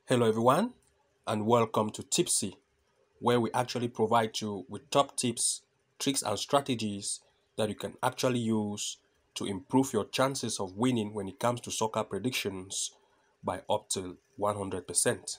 Hello everyone and welcome to Tipsy, where we actually provide you with top tips, tricks and strategies that you can actually use to improve your chances of winning when it comes to soccer predictions by up to 100%.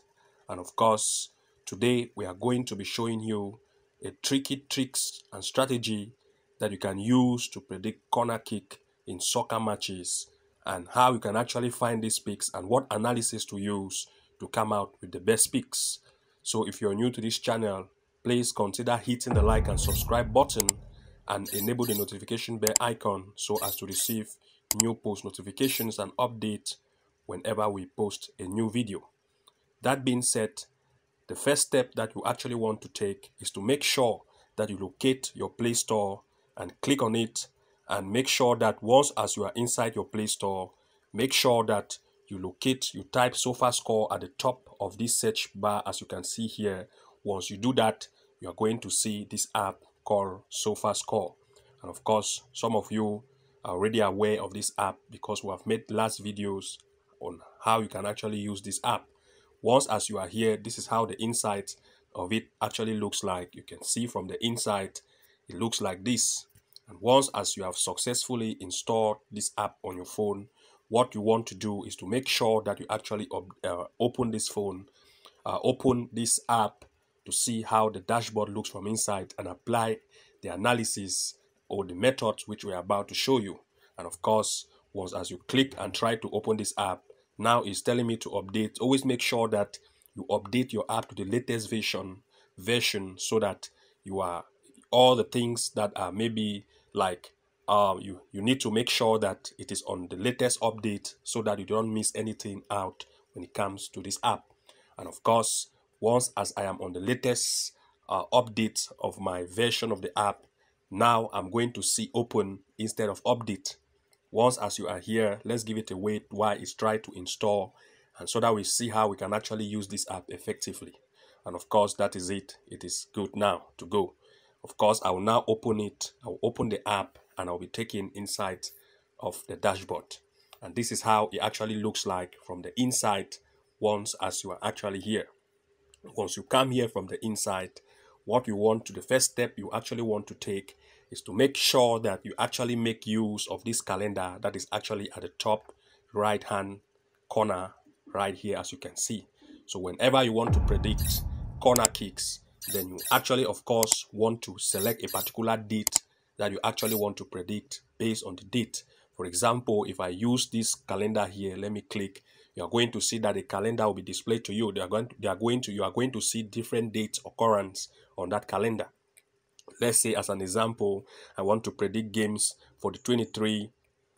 And of course, today we are going to be showing you a tricky tricks and strategy that you can use to predict corner kick in soccer matches and how you can actually find these picks and what analysis to use to come out with the best picks. So if you're new to this channel, please consider hitting the like and subscribe button and enable the notification bell icon so as to receive new post notifications and updates whenever we post a new video. That being said, the first step that you actually want to take is to make sure that you locate your Play Store and click on it, and make sure that once as you are inside your Play Store, make sure that you type SofaScore at the top of this search bar as you can see here. Once you do that, you are going to see this app called SofaScore. And of course, some of you are already aware of this app because we have made last videos on how you can actually use this app. Once as you are here, this is how the inside of it actually looks like. You can see from the inside, it looks like this. And once as you have successfully installed this app on your phone, what you want to do is to make sure that you actually open this phone, open this app to see how the dashboard looks from inside and apply the analysis or the methods which we're about to show you. And of course, once as you click and try to open this app, now it's telling me to update. Always make sure that you update your app to the latest version so that you are all the things that are maybe like you need to make sure that it is on the latest update so that you don't miss anything out when it comes to this app. And of course, once as I am on the latest update of my version of the app, now I'm going to see open instead of update. Once as you are here, let's give it a wait while it's trying to install, and so that we see how we can actually use this app effectively. And of course, that is it. It is good now to go. Of course, I will now open it. I will open the app and I'll be taken inside of the dashboard. And this is how it actually looks like from the inside once as you are actually here. Once you come here from the inside, what you want to, the first step you actually want to take is to make sure that you actually make use of this calendar that is actually at the top right hand corner right here, as you can see. So whenever you want to predict corner kicks, then you actually of course want to select a particular date that you actually want to predict based on the date. For example, if I use this calendar here, let me click, you are going to see that the calendar will be displayed to you. You are going to see different dates occurrence on that calendar. Let's say as an example, I want to predict games for the 23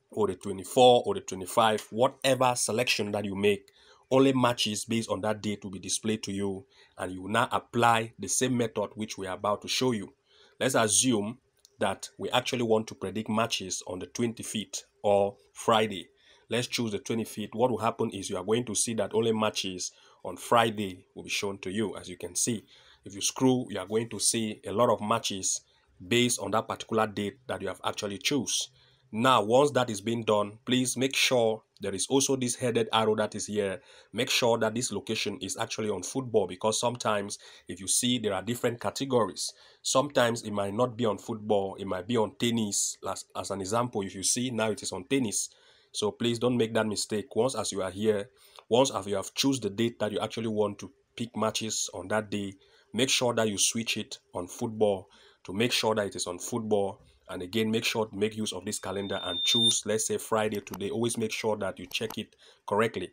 or the 24 or the 25, whatever selection that you make, only matches based on that date will be displayed to you, and you will now apply the same method which we are about to show you. Let's assume that we actually want to predict matches on the 25th or Friday. Let's choose the 25th. What will happen is you are going to see that only matches on Friday will be shown to you. As you can see, if you scroll, you are going to see a lot of matches based on that particular date that you have actually choose. Now, once that is being done, please make sure there is also this headed arrow that is here. Make sure that this location is actually on football, because sometimes if you see there are different categories, sometimes it might not be on football, it might be on tennis. As an example, if you see now it is on tennis. So please don't make that mistake. Once as you are here, once as you have choose the date that you actually want to pick matches on that day, make sure that you switch it on football to make sure that it is on football. And again, make sure to make use of this calendar and choose, let's say, Friday today. Always make sure that you check it correctly.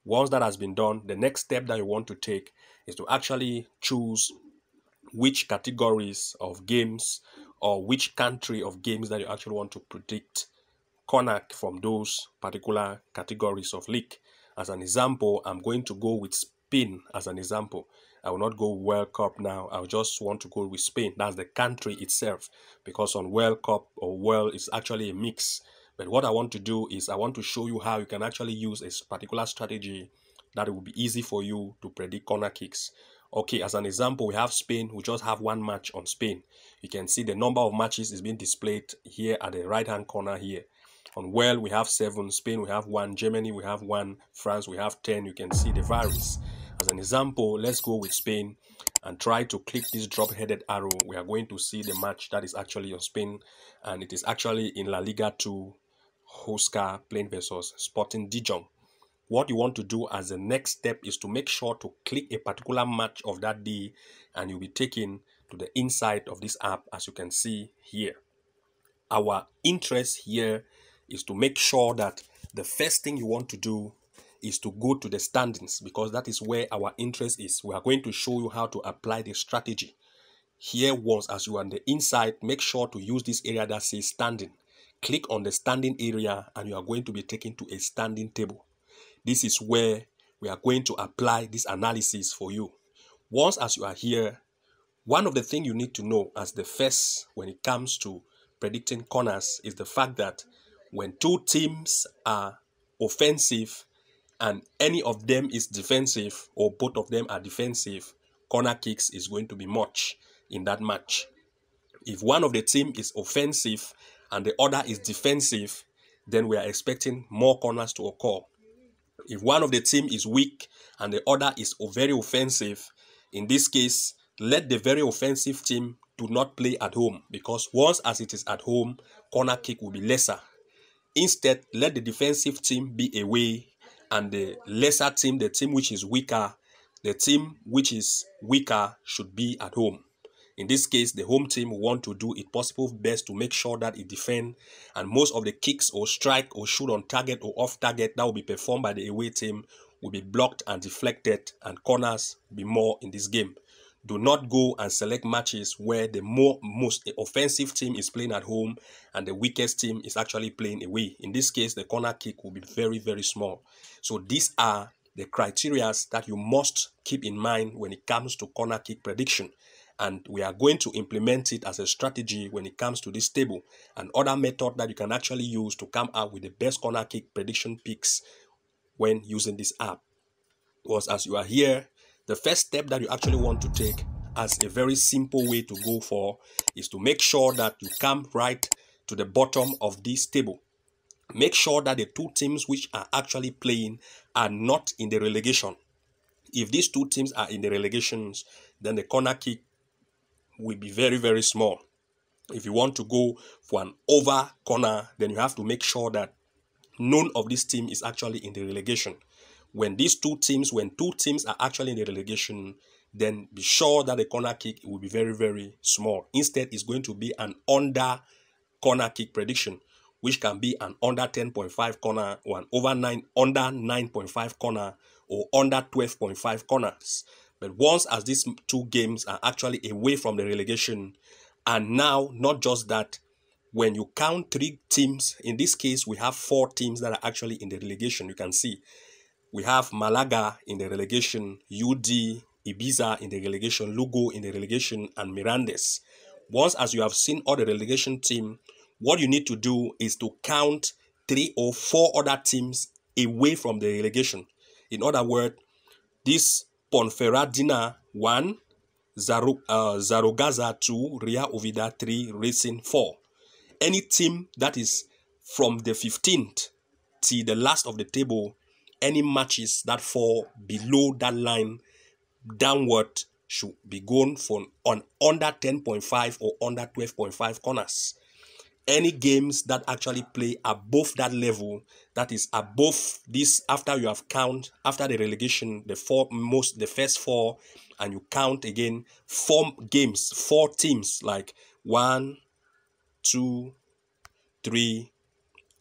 Once that has been done, the next step that you want to take is to actually choose which categories of games or which country of games that you actually want to predict corner from those particular categories of league. As an example, I'm going to go with Spain as an example. I will not go World Cup now. I just want to go with Spain. That's the country itself, because on World Cup or World is actually a mix. But what I want to do is I want to show you how you can actually use a particular strategy that it will be easy for you to predict corner kicks. Okay, as an example, we have Spain. We just have one match on Spain. You can see the number of matches is being displayed here at the right hand corner here. On Wales, we have 7, Spain, we have 1, Germany, we have 1, France, we have 10. You can see the varies. As an example, let's go with Spain and try to click this drop-headed arrow. We are going to see the match that is actually on Spain, and it is actually in La Liga 2, Huesca playing versus Sporting Dijon. What you want to do as the next step is to make sure to click a particular match of that day, and you'll be taken to the inside of this app, as you can see here. Our interest here is to make sure that the first thing you want to do is to go to the standings, because that is where our interest is. We are going to show you how to apply the strategy. Here, once as you are on the inside, make sure to use this area that says standing. Click on the standing area and you are going to be taken to a standing table. This is where we are going to apply this analysis for you. Once as you are here, one of the things you need to know as the first when it comes to predicting corners is the fact that when two teams are offensive and any of them is defensive, or both of them are defensive, corner kicks is going to be much in that match. If one of the team is offensive and the other is defensive, then we are expecting more corners to occur. If one of the team is weak and the other is very offensive, in this case, let the very offensive team do not play at home, because once as it is at home, corner kick will be lesser. Instead, let the defensive team be away, and the lesser team, the team which is weaker, should be at home. In this case, the home team will want to do its possible best to make sure that it defends, and most of the kicks or strike or shoot on target or off target that will be performed by the away team will be blocked and deflected, and corners will be more in this game. Do not go and select matches where the most offensive team is playing at home and the weakest team is actually playing away. In this case, the corner kick will be very, very small. So these are the criteria that you must keep in mind when it comes to corner kick prediction. And we are going to implement it as a strategy when it comes to this table and other method that you can actually use to come out with the best corner kick prediction picks when using this app. Because as you are here, the first step that you actually want to take as a very simple way to go for is to make sure that you come right to the bottom of this table. Make sure that the two teams which are actually playing are not in the relegation. If these two teams are in the relegations, then the corner kick will be very, very small. If you want to go for an over corner, then you have to make sure that none of this team is actually in the relegation. When two teams are actually in the relegation, then be sure that the corner kick will be very, very small. Instead, it's going to be an under corner kick prediction, which can be an under 10.5 corner or an under 9.5 corner or under 12.5 corners. But once as these two games are actually away from the relegation, and now not just that, when you count three teams, in this case we have four teams that are actually in the relegation. You can see we have Malaga in the relegation, UD, Ibiza in the relegation, Lugo in the relegation, and Mirandes. Once as you have seen all the relegation team, what you need to do is to count 3 or 4 other teams away from the relegation. In other words, this Ponferradina 1, Zaragoza 2, Real Oviedo 3, Racing 4. Any team that is from the 15th to the last of the table, any matches that fall below that line downward should be going for on under 10.5 or under 12.5 corners. Any games that actually play above that level, that is above this, after you have after the relegation, the first 4, and you count again 4 teams like 1, 2, 3,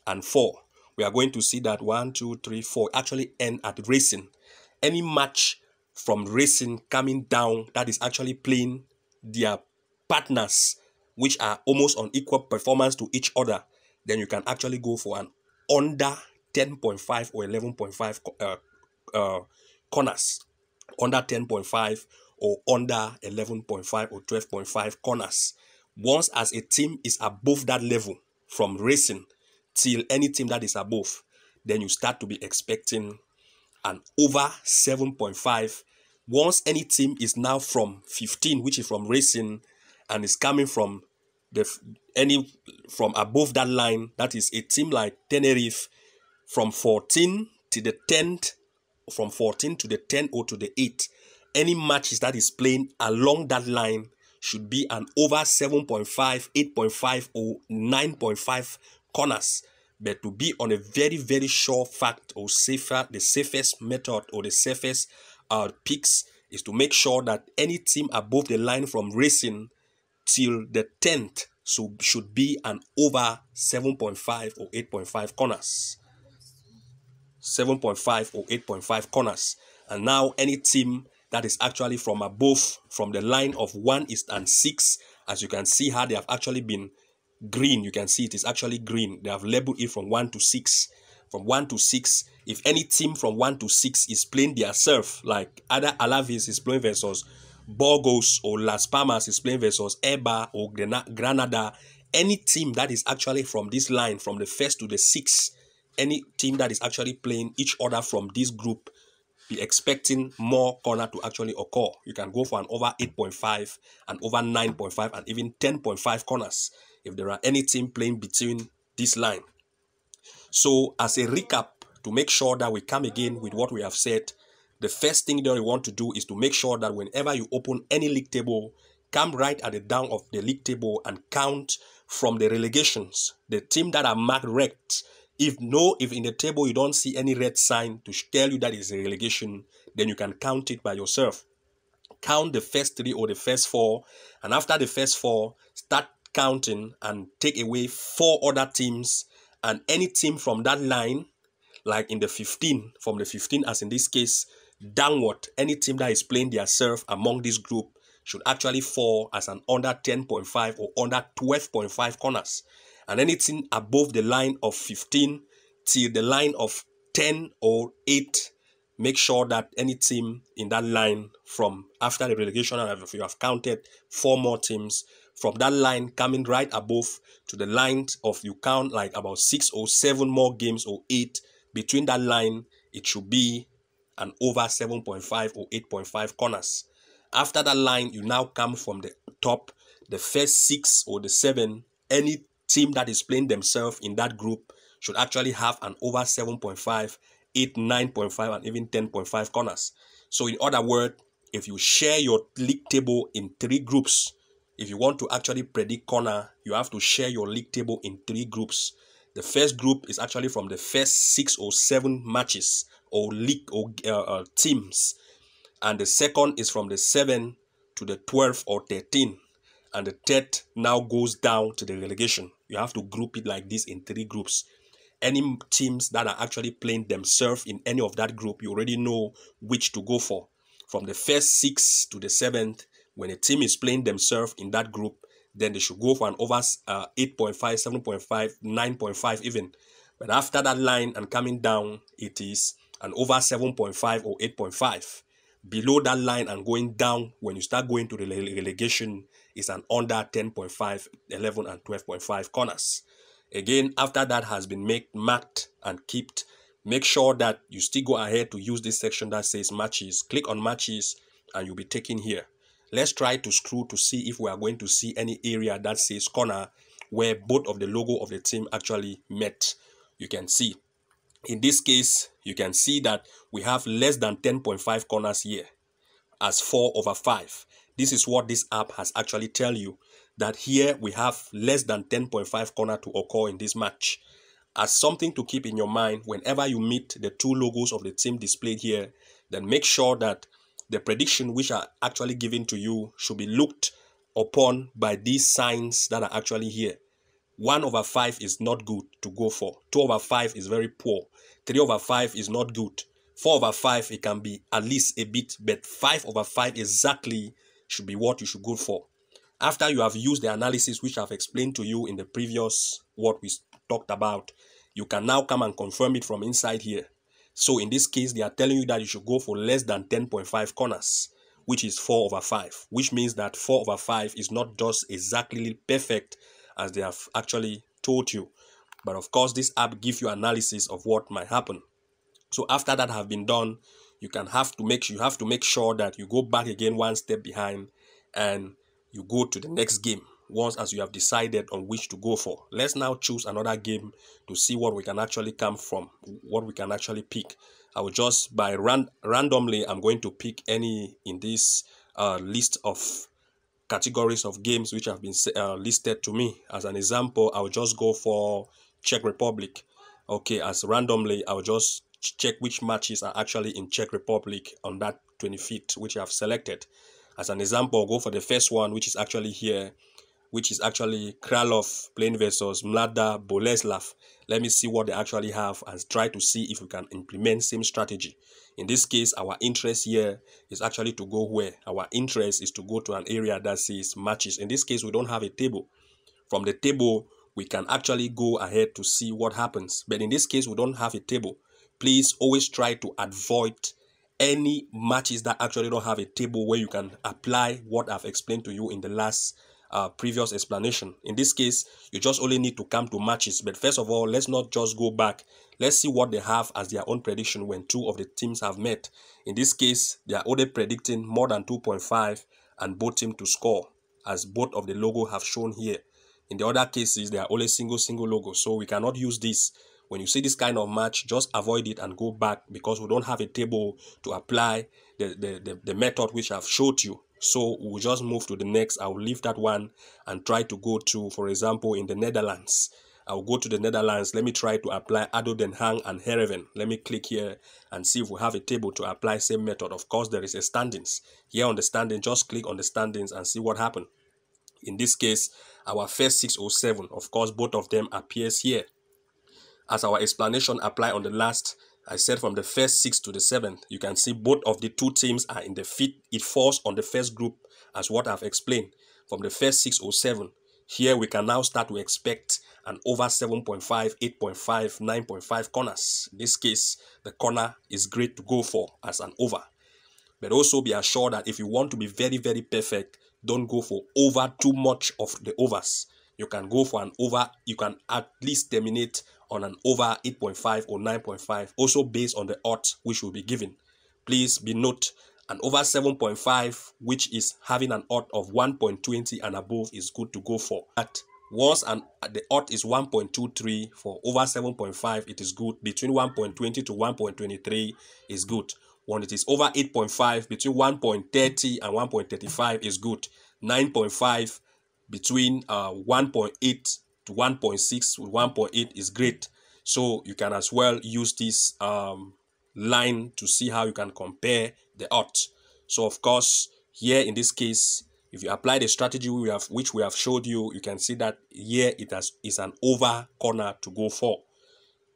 and 4. We are going to see that 1, 2, 3, 4 actually end at Racing. Any match from Racing coming down that is actually playing their partners, which are almost on equal performance to each other, then you can actually go for an under 10.5 or 11.5 corners. Under 10.5 or under 11.5 or 12.5 corners. Once as a team is above that level, from Racing till any team that is above, then you start to be expecting an over 7.5. Once any team is now from 15, which is from Racing, and is coming from from above that line, that is a team like Tenerife, from 14 to the 10th from 14 to the 10 or to the 8, any matches that is playing along that line should be an over 7.5, 8.5 or 9.5 corners. But to be on a very, very sure fact or safer, the safest method or the safest picks is to make sure that any team above the line from racing till the 10th should be an over 7.5 or 8.5 corners. 7.5 or 8.5 corners. And now any team that is actually from above, from the line of 1 and 6, as you can see how they have actually been green. You can see it is actually green. They have labeled it from 1 to 6. From 1 to 6, if any team from 1 to 6 is playing their surf, like either Alaves is playing versus Burgos or Las Palmas is playing versus Eba or Granada, any team that is actually from this line, from the 1st to the 6th, any team that is actually playing each other from this group, be expecting more corner to actually occur. You can go for an over 8.5 and over 9.5 and even 10.5 corners if there are any team playing between this line. So as a recap, to make sure that we come again with what we have said, the first thing that you want to do is to make sure that whenever you open any league table, come right at the down of the league table and count from the relegations, the team that are marked red. If in the table you don't see any red sign to tell you that is a relegation, then you can count it by yourself. Count the first 3 or the first 4, and after the first 4, start counting and take away 4 other teams, and any team from that line, like in the 15, from the 15 as in this case, downward, any team that is playing their serve among this group should actually fall as an under 10.5 or under 12.5 corners. And anything above the line of 15 till the line of 10 or 8, make sure that any team in that line from after the relegation, and if you have counted 4 more teams, from that line coming right above to the line of, you count like about 6 or 7 more games or 8, between that line, it should be an over 7.5 or 8.5 corners. After that line, you now come from the top, the first 6 or the 7, any team that is playing themselves in that group should actually have an over 7.5, 8, 9.5, and even 10.5 corners. So in other words, if you share your league table in 3 groups, if you want to actually predict corner, you have to share your league table in 3 groups. The first group is actually from the first 6 or 7 matches or league or teams. And the second is from the 7 to the 12 or 13. And the third now goes down to the relegation. You have to group it like this in 3 groups. Any teams that are actually playing themselves in any of that group, you already know which to go for. From the first 6 to the 7th, when a team is playing themselves in that group, then they should go for an over 8.5, 7.5, 9.5 even. But after that line and coming down, it is an over 7.5 or 8.5. Below that line and going down, when you start going to the relegation, is an under 10.5, 11 and 12.5 corners. Again, after that has been marked and kept, make sure that you still go ahead to use this section that says matches. Click on matches and you'll be taken here. Let's try to scroll to see if we are going to see any area that says corner where both of the logo of the team actually met. You can see. In this case, you can see that we have less than 10.5 corners here as 4/5. This is what this app has actually tell you, that here we have less than 10.5 corner to occur in this match. As something to keep in your mind, whenever you meet the 2 logos of the team displayed here, then make sure that the prediction which are actually given to you should be looked upon by these signs that are actually here. 1/5 is not good to go for. 2/5 is very poor. 3/5 is not good. 4/5, it can be at least a bit, but 5/5 exactly should be what you should go for. After you have used the analysis which I've explained to you in the previous what we talked about, you can now come and confirm it from inside here. So in this case, they are telling you that you should go for less than 10.5 corners, which is 4/5, which means that 4/5 is not just exactly perfect as they have actually told you. But of course, this app gives you analysis of what might happen. So after that have been done, you have to make sure that you go back again 1 step behind and you go to the next game. once as you have decided on which to go for. Let's now choose another game to see what we can actually come from, what we can actually pick. I will just by randomly, I'm going to pick any in this list of categories of games which have been listed to me. As an example, I'll just go for Czech Republic. Okay, as randomly, I'll just check which matches are actually in Czech Republic on that 25th, which I've selected. As an example, I'll go for the first one, which is actually here, which is actually Kralov playing versus Mlada Boleslav. Let me see what they actually have and try to see if we can implement same strategy. In this case, our interest here is actually to go where? Our interest is to go to an area that says matches. In this case, we don't have a table. From the table, we can actually go ahead to see what happens. But in this case, we don't have a table. Please always try to avoid any matches that actually don't have a table where you can apply what I've explained to you in the last previous explanation. In this case, you just only need to come to matches. But first of all, let's not just go back. Let's see what they have as their own prediction when two of the teams have met. In this case, they are only predicting more than 2.5 and both teams to score, as both of the logo have shown here. In the other cases, they are only single logo. So we cannot use this. When you see this kind of match, just avoid it and go back, because we don't have a table to apply the method which I've showed you. So we'll just move to the next. I'll leave that one and try to go to, for example, in the Netherlands. I'll go to the Netherlands. Let me try to apply ADO Den Haag and Heerenveen. Let me click here and see if we have a table to apply same method. Of course, there is a standings. Here on the standing, just click on the standings and see what happened. In this case, our first 6 or 7, of course, both of them appears here. As our explanation apply on the last, I said from the first 6 to the 7th, you can see both of the two teams are in the fifth. It falls on the first group as what I've explained. From the first 6 or 7, here we can now start to expect an over 7.5, 8.5, 9.5 corners. In this case, the corner is great to go for as an over. But also be assured that if you want to be very, very perfect, don't go for over too much of the overs. You can go for an over, you can at least terminate on an over 8.5 or 9.5, also based on the odds which will be given. Please be note, an over 7.5, which is having an odd of 1.20 and above, is good to go for. But once the odd is 1.23 for over 7.5, it is good. Between 1.20 to 1.23 is good. When it is over 8.5, between 1.30 and 1.35 is good. 9.5 between 1.8 to 1.6 with 1.8 is great. So you can as well use this line to see how you can compare the odds. So of course, here in this case, if you apply the strategy which we have showed you, you can see that here is an over corner to go for.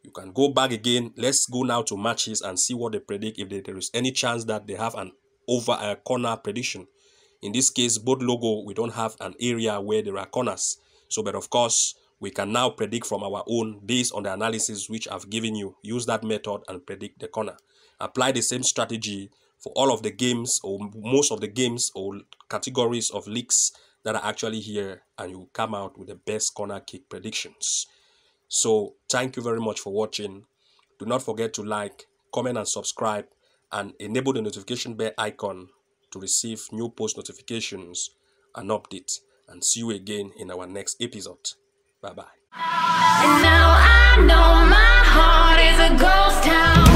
You can go back again. Let's go now to matches and see what they predict, if there is any chance that they have an over corner prediction. In this case, both logo, we don't have an area where there are corners. So, but of course, we can now predict from our own based on the analysis which I've given you. Use that method and predict the corner. Apply the same strategy for all of the games or most of the games or categories of leagues that are actually here, and you will come out with the best corner kick predictions. So thank you very much for watching. Do not forget to like, comment and subscribe, and enable the notification bell icon to receive new post notifications and updates. And see you again in our next episode. Bye bye. And now I know my heart is a ghost town.